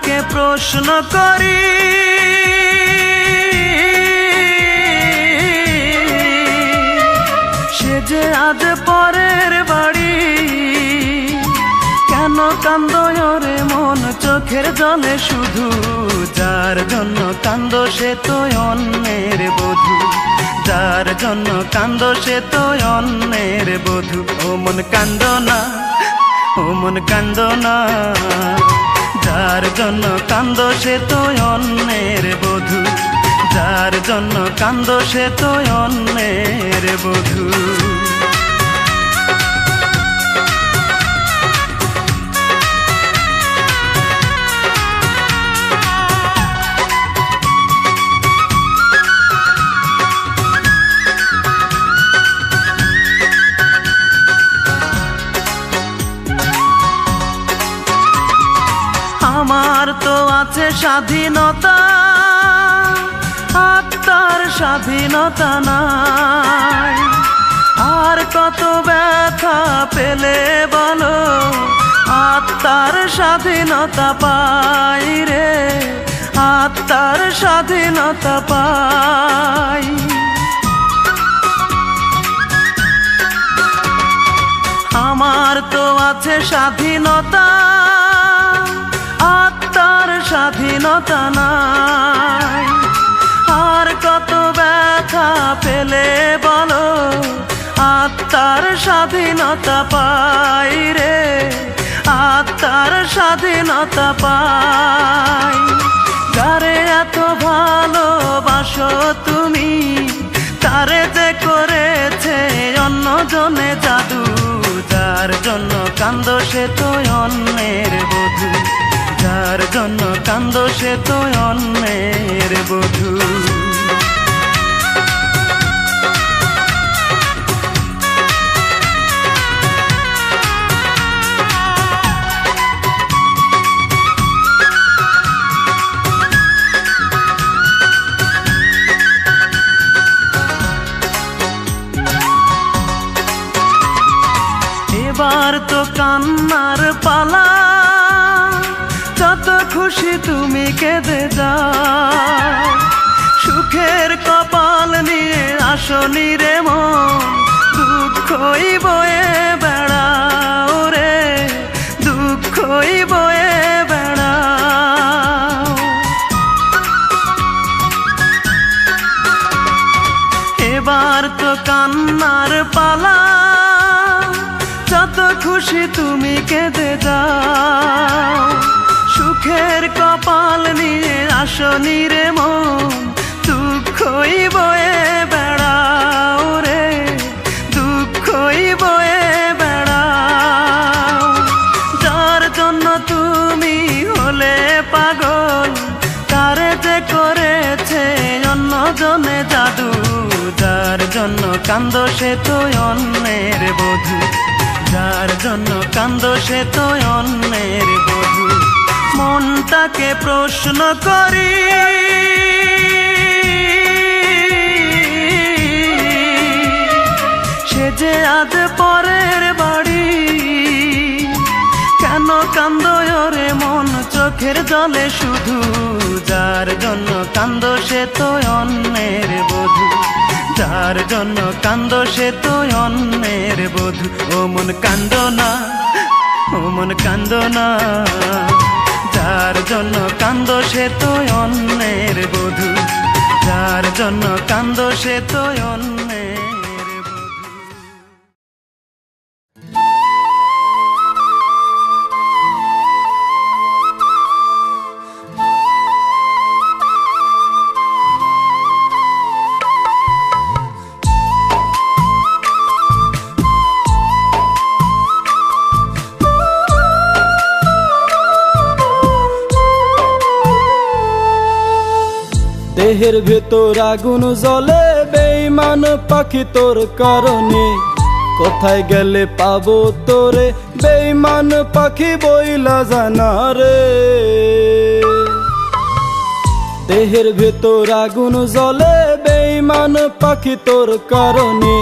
মনটাকে প্রশ্ন করি, সে যে আজ পরের বাড়ি। কেন কান্দো রে মন চোখের জলে শুধু, যার জন্য কান্দো সে তো অন্যের বধূ, যার জন্য কান্দো সে তো অন্যের বধূ। ও মন কান্দো না, ও মন কান্দো না, যার জন্য কান্দো সে তো অন্যের বধূ, যার জন্য কান্দো সে তো অন্যের বধূ। আমার তো আছে স্বাধীনতা, আত্মার স্বাধীনতা নাই। আর কত ব্যথা পেলে বলো, আত্মার স্বাধীনতা পাই রে, আত্মার স্বাধীনতা পাই। আমার তো আছে স্বাধীনতা, আত্মার স্বাধীনতা নাই। আর কত ব্যথা পেলে বলো, আত্মার স্বাধীনতা পাই রে, আত্মার স্বাধীনতা পাই। যারে এত ভালোবাসো তুমি, তারে যে করেছে অন্যজনে জাদু, যার জন্য কান্দো সে তো অন্যের বধূ, যার জন্য কান্দো সে তো অন্যের বধূ। এবার তো কান্নার পালা, যত খুশি তুমি কেঁদে যাও। সুখের কপাল নিয়ে আসনি রে মন, দুঃখই বয়ে বেড়াও রে, দুঃখই বয়ে বেড়াও। এবার তো কান্নার পালা, যত খুশি তুমি কেঁদে যাও। সুখের কপাল নিয়ে আসনি রে মন, দুঃখই বয়ে বেড়াও রে, দুঃখই বয়ে বেড়াও। যার জন্য তুমি হলে পাগল, তারে যে করেছে অন্যজনে জাদু, যার জন্য কান্দো সে তো অন্যের বধূ, যার জন্য কান্দো সে তো অন্যের বধূ। মনটাকে প্রশ্ন করি, সে যে আজ পরের বাড়ি। কেন কান্দো রে মন চোখের জলে শুধু, যার জন্য কান্দো সে তো অন্যের বধূ, যার জন্য কান্দো সে তো অন্যের বধূ। ও মন কান্দো না, ও মন কান্দো না, যার জন্য কান্দো সে তো অন্যের বধূ, যার জন্য কান্দো সে তো অন্যের বধূ। দেহের ভেতর আগুন জ্বলে বেঈমান পাখি তোর কারণে, কোথায় গেলে পাবো তোরে বেঈমান পাখি বইলা জানা রে। দেহের ভেতর আগুন জ্বলে বেঈমান পাখি তোর কারণে,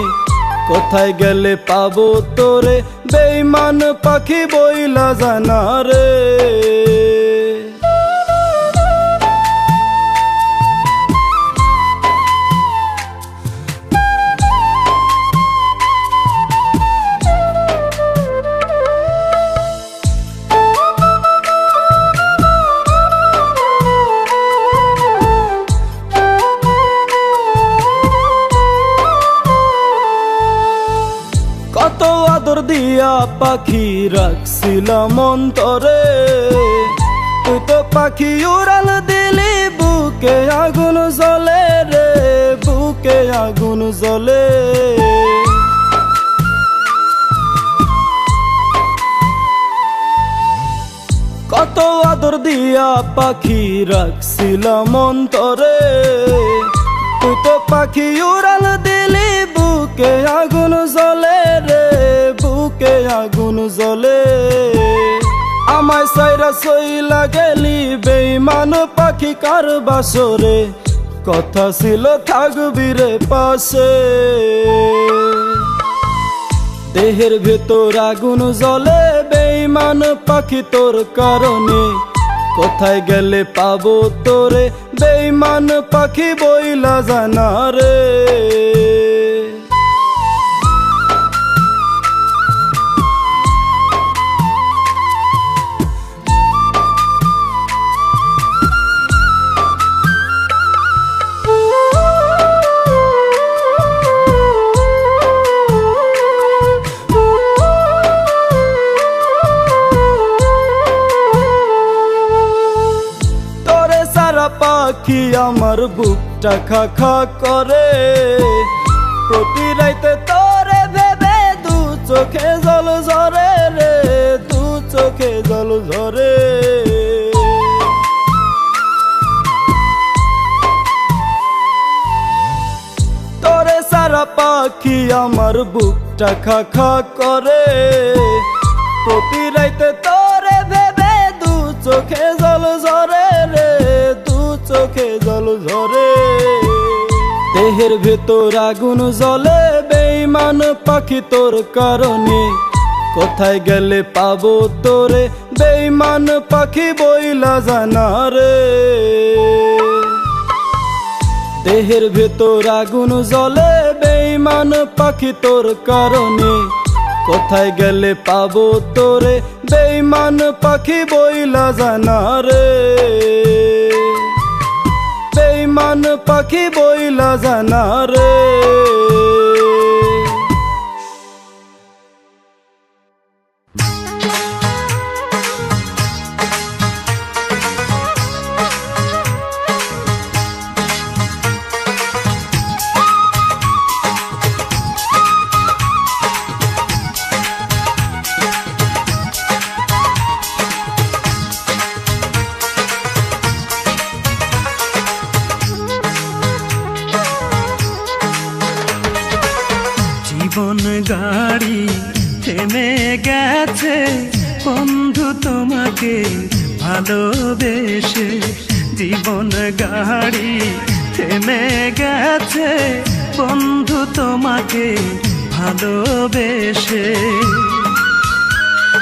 কোথায় গেলে পাবো তোরে বেঈমান পাখি বইলা জানা রে। দিয়া পাখি রাখছিলাম অন্তরে, তুই তো পাখি উড়াল দিলি, বুকে আগুন জ্বলে রে, বুকে আগুন জ্বলে। কত আদর দিয়া পাখি রাখছিলাম অন্তরে, তুই তো পাখি উড়াল দিলি, বুকে আগুন জ্বলে রে, বুকে আগুন জ্বলে। আমায় সাইরা সইলা গেলি বেঈমান পাখি কার বাসরে, কথা ছিল থাকবি রে পাশে। দেহের ভেতর আগুন জ্বলে বেঈমান পাখি তোর কারণে, কোথায় গেলে পাবো তোরে বেঈমান পাখি বইলা জানা রে। পাখি আমার বুকটা খা খা করে, প্রতি রাইতে তোরে ভেবে দু চোখে জল ঝরে রে, দু চোখে জল ঝরে। তোরে সারা পাখি আমার বুকটা খা খা করে, প্রতি রাইতে তোরে ভেবে দু চোখে জল ঝরে রে, চোখে জল ঝরে। দেহের ভেতর আগুন জ্বলে বেঈমান পাখি তোর কারণে, কোথায় গেলে পাবো তোরে বেঈমান পাখি বইলা জানা রে। দেহের ভেতর আগুন জ্বলে বেঈমান পাখি তোর কারণে, কোথায় গেলে পাবো তোরে বেঈমান পাখি বইলা জানা রে। বেঈমান পাখি বইলা জানা রে। জীবন গাড়ি থেমে গেছে বন্ধু তোমাকে ভালোবেসে, জীবন গাড়ি থেমে গেছে বন্ধু তোমাকে ভালোবেসে।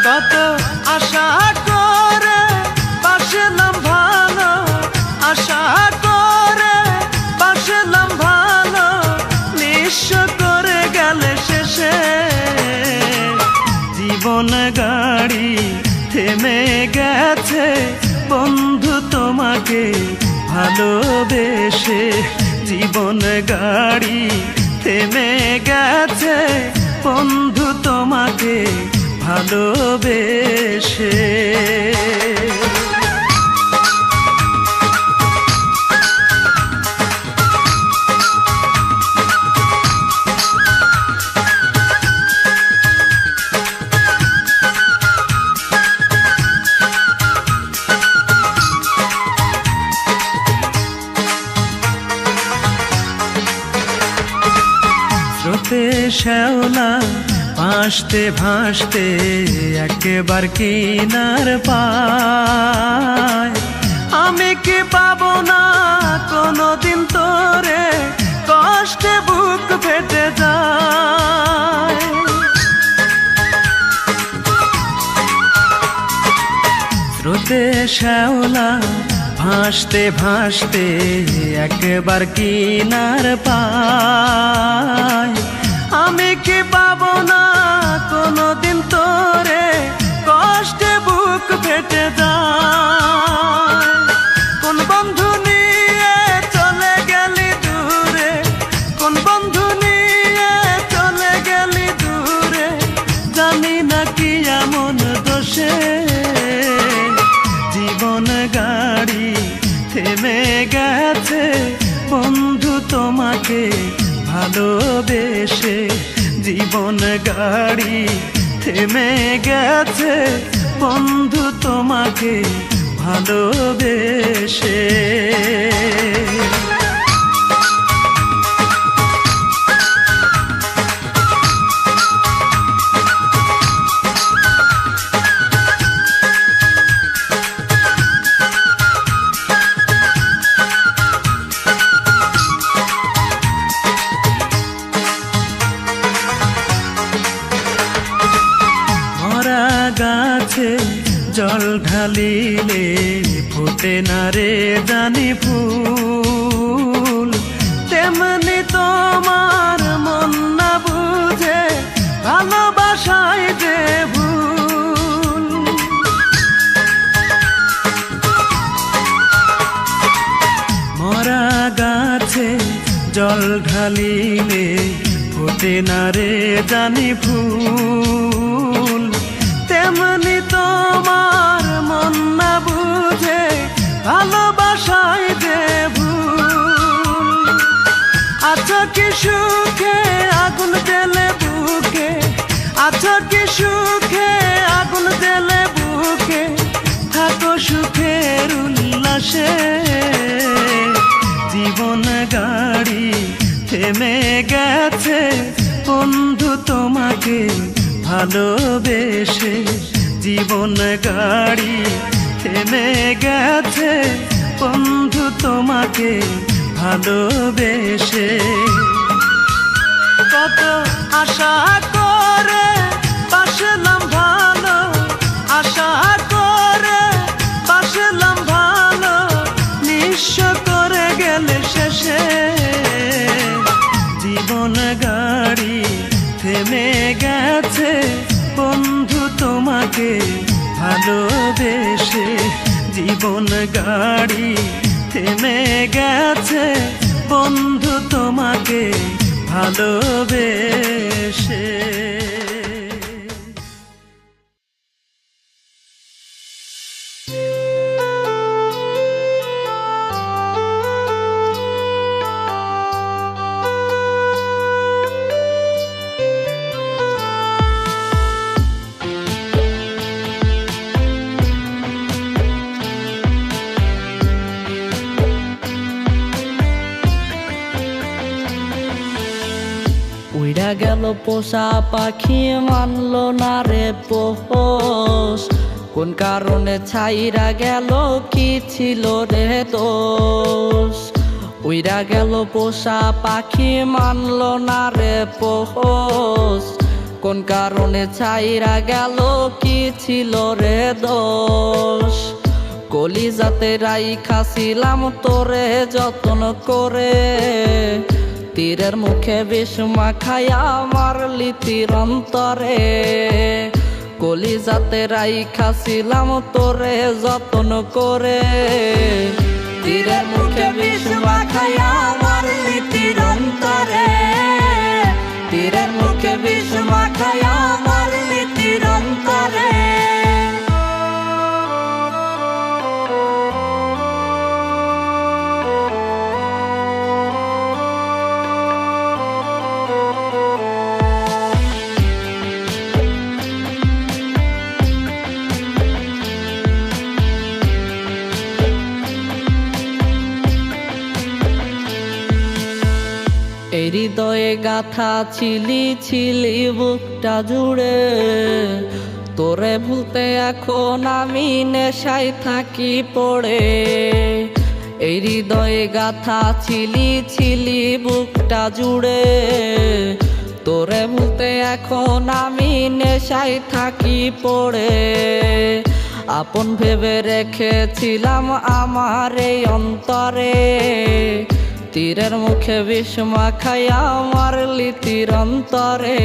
কত আশা করে বাসলাম ভালো, আশা করে বাসলাম ভালো, নিঃস্ব করে গেলে শেষে। জীবন গাড়ি থেমে গেছে বন্ধু তোমাকে ভালোবেসে, জীবন গাড়ি থেমে গেছে বন্ধু তোমাকে ভালোবেসে। স্রোতে শ্যাওলা ভাসতে ভাসতে একবার কিনার পায়, আমি কি পাবো না কোনোদিন তোরে, কষ্টে বুক ফেটে যায়। স্রোতে শ্যাওলা ভাসতে ভাসতে একবার কিনার পায়, আমি কি পাবো না কোনোদিন তোরে, কষ্টে বুক ফেটে যায়। কোন বন্ধু নিয়ে চলে গেলি দূরে, কোন বন্ধু নিয়ে চলে গেলি দূরে, জানি তোমাকে ভালোবেসে জীবন গাড়ি থেমে গেছে বন্ধু তোমাকে ভালোবেসে। গাছে জল ঢালিলে ফোটে না রে জানি ফুল, তেমনি তোমার মন না বুঝে ভালোবাসায় যে ভুল। মরা গাছে জল ঢালিলে ফোটে না রে জানি ফুল, তেমনি তোমার মন না বুঝে ভালোবাসায় যে ভুল। আছো কি সুখে আগুন জেলে বুকে, আছো কি সুখে আগুন জেলে বুকে, থাকো সুখের উল্লাসে। জীবন গাড়ি থেমে গেছে বন্ধু তোমাকে ভালোবেসে, জীবন গাড়ি থেমে গেছে বন্ধু তোমাকে ভালোবেসে। কত আশা করে বাসলাম ভালো, আশা করে বাসলাম ভালো, নিঃস্ব করে গেলে শেষে। জীবন গাড়ি থেমে গেছে বন্ধু তোমাকে ভালোবেসে, জীবন গাড়ি থেমে গেছে বন্ধু তোমাকে ভালোবেসে। উইড়া গেল পোষা পাখি মানলো না রে পোষ, কোন কারণে ছাইরা গেল কি ছিল রে দোষ। উইড়া গেল পোষা পাখি মানলো না রে পোষ, কোন কারণে ছাইরা গেল কি ছিল রে দোষ। কলিজাতে রাইখাছিলাম তোরে যত্ন করে, তীরের মুখে বিষ মাখায়া মারলি তীর অন্তরে। কলিজাতে রাইখাছিলাম তোরে যত্ন করে, তীরের মুখে বিষ মাখায়া মারলি তীর অন্তরে। তীরের মুখে বিষ মাখায়া মারলি তীর অন্তরে। হৃদয়ে গাথা ছিলি ছিলি বুকটা জুড়ে, তোরে ভুলতে এখন আমি নেশায় থাকি পড়ে। এই হৃদয়ে গাথা ছিলি ছিলি বুকটা জুড়ে, তোরে ভুলতে এখন আমি নেশায় থাকি পড়ে। আপন ভেবে রেখেছিলাম আমার এই অন্তরে, তীরের মুখে বিষ মাখায়া মারলি তীর অন্তরে।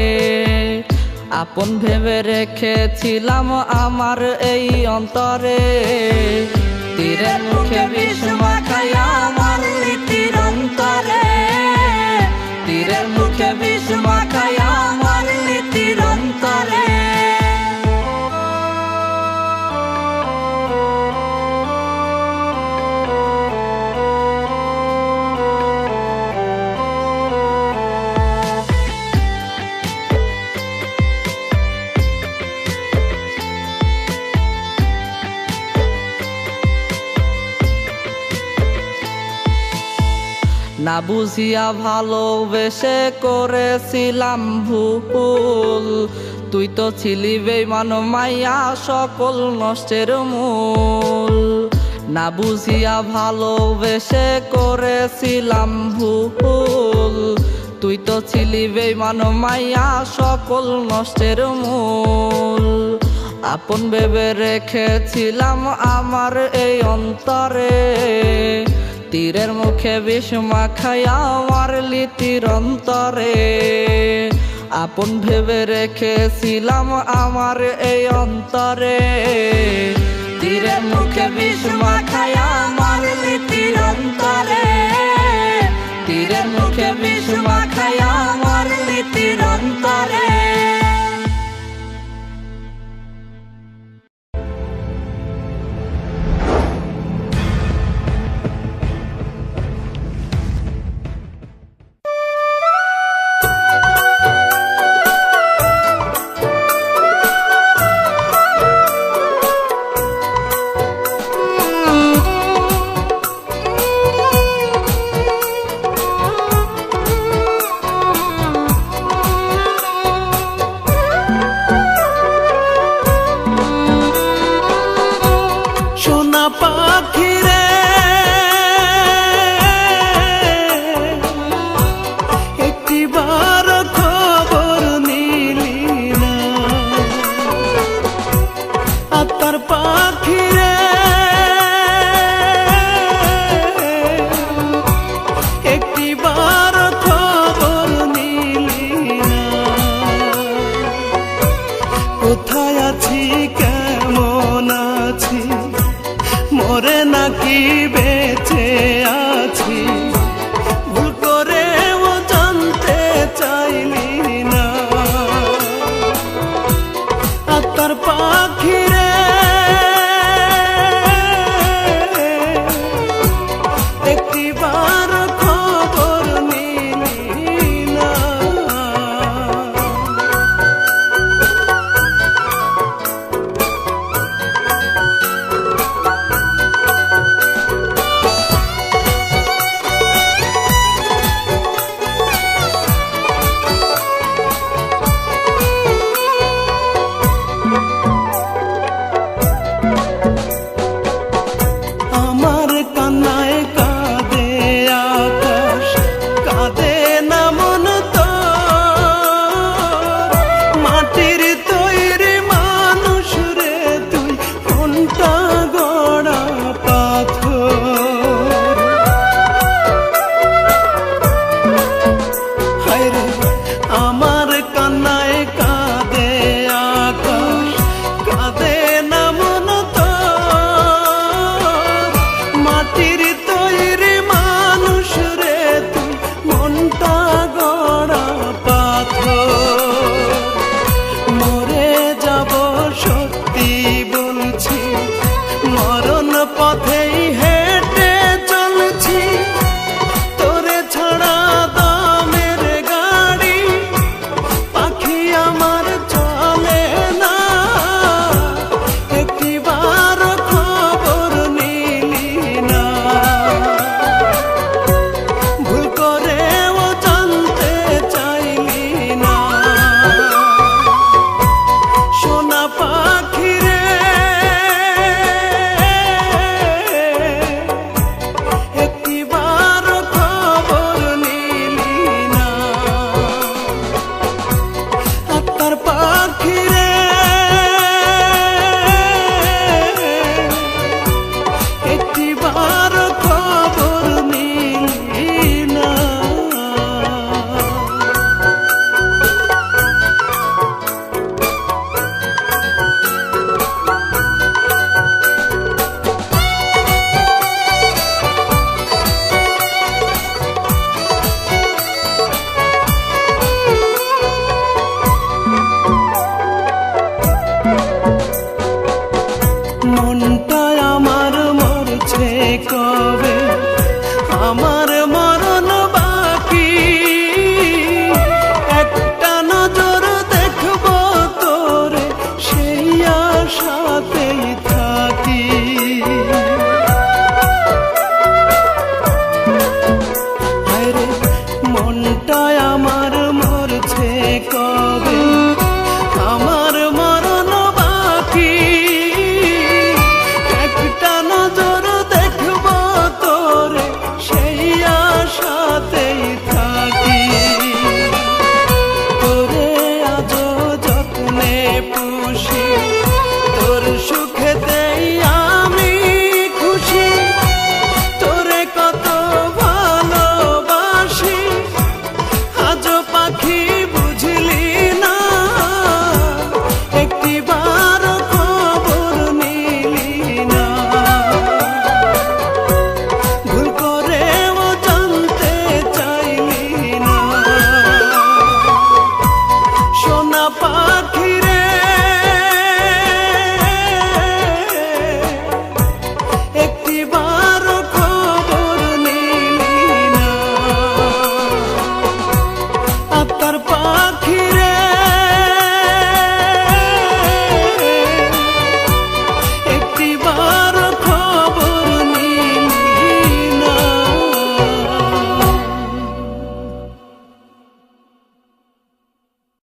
আপন ভেবে রেখেছিলাম আমার এই অন্তরে, তীরের মুখে বিষ মাখায়া মারলি তীর অন্তরে। তীরের মুখে বিষ মাখায়া মারলি তীর অন্তরে। না বুঝিয়া ভালোবেসে করেছিলাম ভুল, তুই তো ছিলি বেঈমান মাইয়া সকল নষ্টের মূল। না বুঝিয়া ভালোবেসে করেছিলাম ভুল, তুই তো ছিলি বেঈমান মাইয়া সকল নষ্টের মূল। আপন ভেবে রেখেছিলাম আমার এই অন্তরে, তীরের মুখে বিষ মাখাইয়া মারলি তীর অন্তরে। আপন ভেবে রেখেছিলাম আমার এই অন্তরে, তীরের মুখে বিষ মাখাইয়া মারলি তীর অন্তরে। তীরের মুখে বিষ মাখাইয়া মারলি তীর অন্তরে। সোনা পাখি রে, একটিবার খবর নিলি না। আত্মার পাখি রে, একটিবার খবর নিলি না। কোথায় আছি, কেমন আছি, মরে নাকি বে